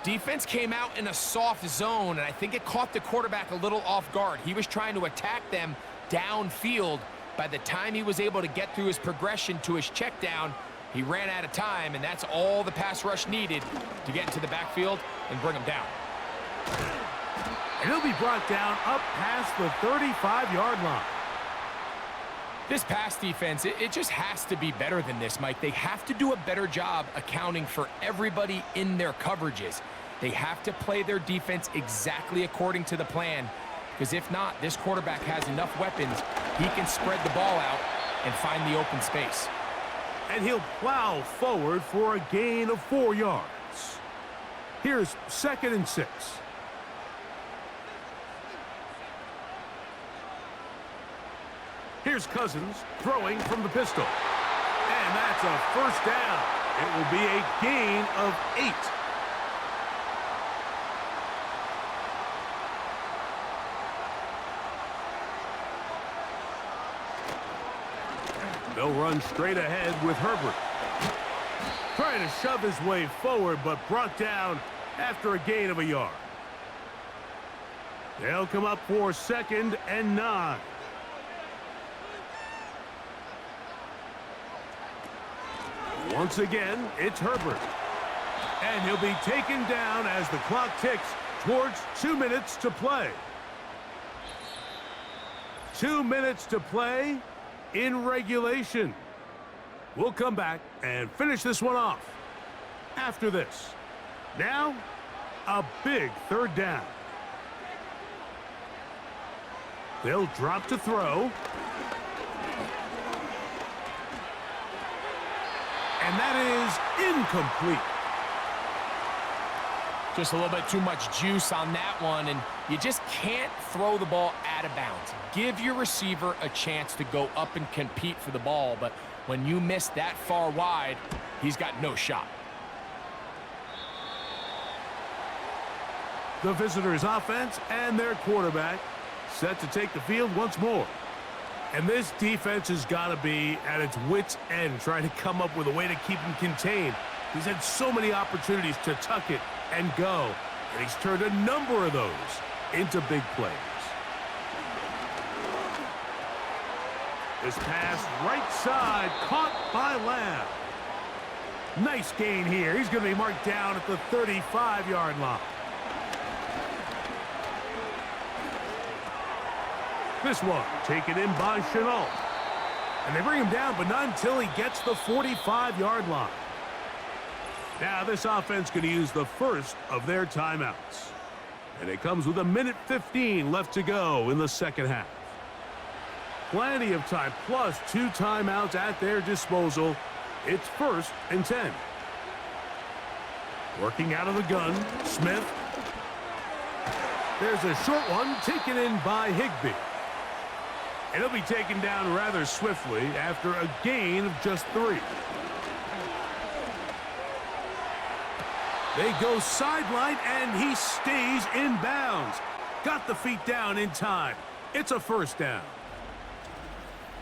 Defense came out in a soft zone, and I think it caught the quarterback a little off guard. He was trying to attack them downfield. By the time he was able to get through his progression to his check down, he ran out of time, and that's all the pass rush needed to get into the backfield and bring him down. And he'll be brought down up past the 35-yard line. This pass defense, it just has to be better than this, Mike. They have to do a better job accounting for everybody in their coverages. They have to play their defense exactly according to the plan, because if not, this quarterback has enough weapons. He can spread the ball out and find the open space. And he'll plow forward for a gain of 4 yards. Here's 2nd and 6. Here's Cousins throwing from the pistol. And that's a 1st down. It will be a gain of 8. They'll run straight ahead with Herbert. Trying to shove his way forward, but brought down after a gain of a yard. They'll come up for 2nd and 9. Once again, it's Herbert. And he'll be taken down as the clock ticks towards 2 minutes to play. 2 minutes to play in regulation. We'll come back and finish this one off after this. Now, a big 3rd down. They'll drop to throw. And that is incomplete. Just a little bit too much juice on that one, and you just can't throw the ball out of bounds. Give your receiver a chance to go up and compete for the ball, but when you miss that far wide, he's got no shot. The visitors' offense and their quarterback set to take the field once more. And this defense has got to be at its wits' end trying to come up with a way to keep him contained. He's had so many opportunities to tuck it and go, and he's turned a number of those into big plays. This pass right side caught by Lamb. Nice gain here. He's going to be marked down at the 35-yard line. This one taken in by Chenault. And they bring him down, but not until he gets the 45-yard line. Now this offense going to use the first of their timeouts. And it comes with 1:15 left to go in the second half. Plenty of time, plus 2 timeouts at their disposal. It's 1st and 10. Working out of the gun, Smith. There's a short one taken in by Higbee. And he'll be taken down rather swiftly after a gain of just 3. They go sideline, and he stays in bounds. Got the feet down in time. It's a first down.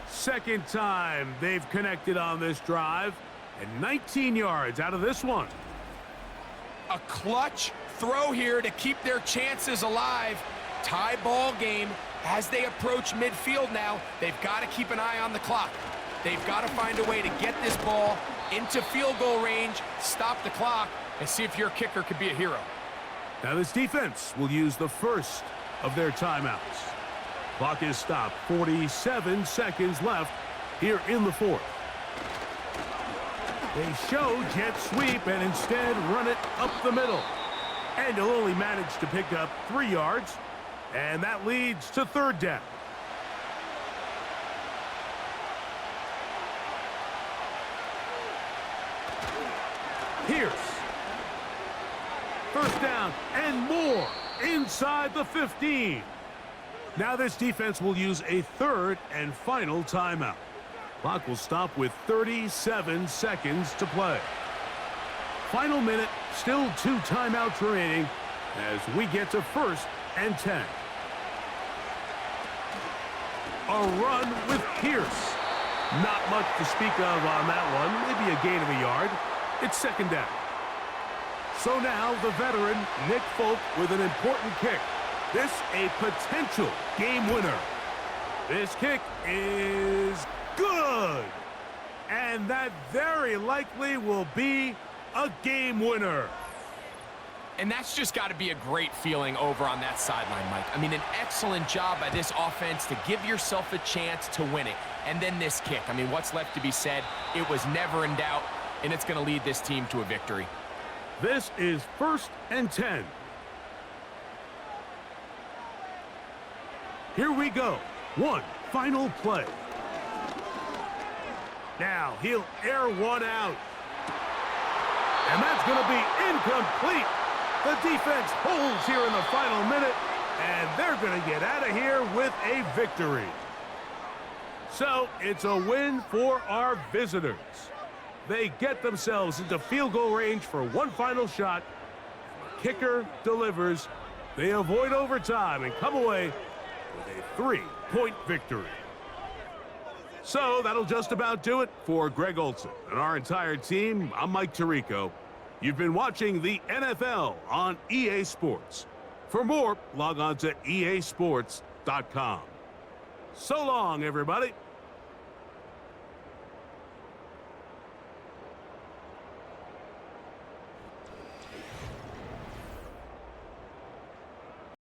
Second time they've connected on this drive, and 19 yards out of this one. A clutch throw here to keep their chances alive. Tie ball game. As they approach midfield now, they've got to keep an eye on the clock. They've got to find a way to get this ball into field goal range, stop the clock, and see if your kicker could be a hero. Now this defense will use the first of their timeouts. Clock is stopped. 47 seconds left here in the fourth. They show jet sweep and instead run it up the middle. And he'll only manage to pick up 3 yards. And that leads to third down. Pierce. First down and more inside the 15. Now this defense will use a third and final timeout. Clock will stop with 37 seconds to play. Final minute, still 2 timeouts remaining as we get to 1st and 10. A run with Pierce. Not much to speak of on that one. Maybe a gain of a yard. It's second down. So now the veteran, Nick Folk, with an important kick. This a potential game winner. This kick is good. And that very likely will be a game winner. And that's just got to be a great feeling over on that sideline, Mike. I mean, an excellent job by this offense to give yourself a chance to win it. And then this kick. I mean, what's left to be said? It was never in doubt, and it's going to lead this team to a victory. This is 1st and 10. Here we go. One final play. Now he'll air one out. And that's going to be incomplete. The defense holds here in the final minute, and they're going to get out of here with a victory. So it's a win for our visitors. They get themselves into field goal range for one final shot. The kicker delivers. They avoid overtime and come away with a 3-point victory. So that'll just about do it for Greg Olson and our entire team. I'm Mike Tirico. You've been watching the NFL on EA Sports. For more, log on to easports.com. So long, everybody.